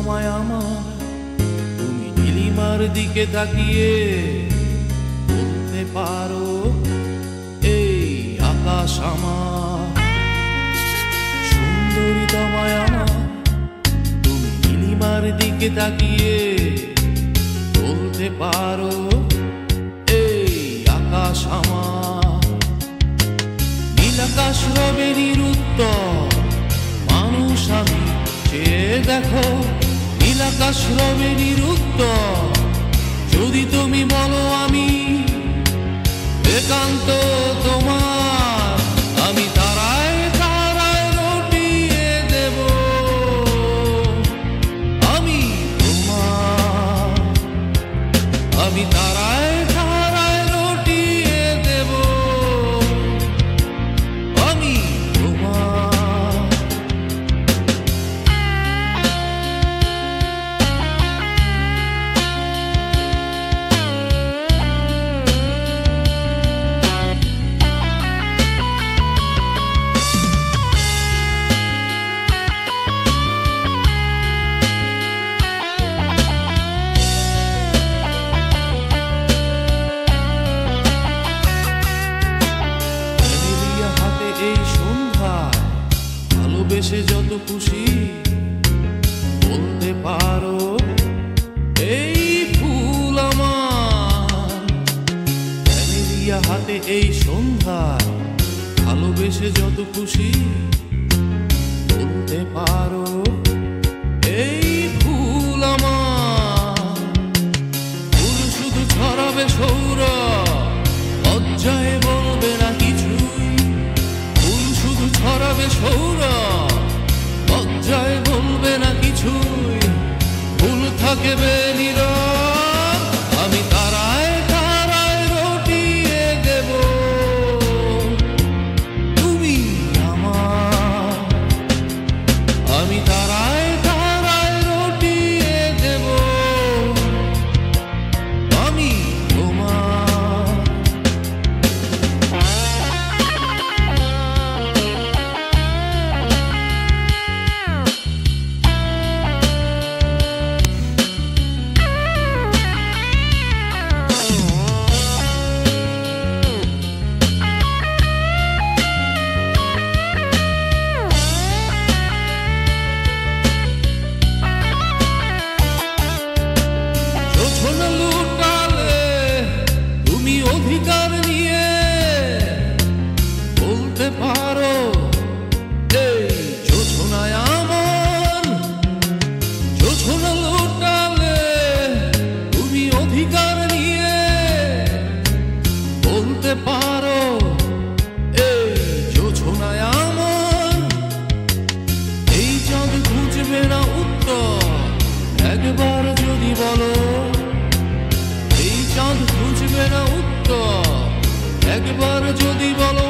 তোমায় আমার, তুমি নীলিমার দিকে তাকিয়ে বলতে পারো এই আকাশ আমার। সুন্দরী তোমায় আমার, তুমি নীলিমার দিকে তাকিয়ে বলতে পারো এই আকাশ আমার। নীলাকাশ রবের উত্তর মানুষ আমি চেয়ে দেখো, নীলাকাশ রবের উত্তর যদি তুমি বলো আমি একান্ত তোমার, আমি তারায় তারায় রটিয়ে দেব আমি তোমার, আমি তারায় তারায় রটিয়ে দেব আমি তোমার। ভালোবেসে যত খুশি বলতে পারো এই ফুল আমার। ভ্যালেরিয়া হাতে এই সন্ধ্যায় ভালোবেসে যত খুশি বলতে পারো এই ফুল আমার। ফুল শুধু ছড়াবে সৌরভ, লজ্জায় বলবে না কিছুই। ফুল শুধু ছড়াবে সৌরভ, লজ্জায় বলবে না কিছুই। ফুল থাকবে নীরব, আমি তারায় তারায় রটিয়ে দেব তুমি আমার, আমি তারায় তারায় রটিয়ে দেব আমি তোমার। তুমি অধিকার নিয়ে বলতে পারো এই জোছনায় আমার। জোছনা লুটালে তুমি অধিকার নিয়ে বলতে পারো এই জোছনায় আমার। এই চাঁদ খুঁজবে না উত্তর একবার যদি বলো, এই চাঁদ খুঁজবে না উত্তর একবার যদি বলো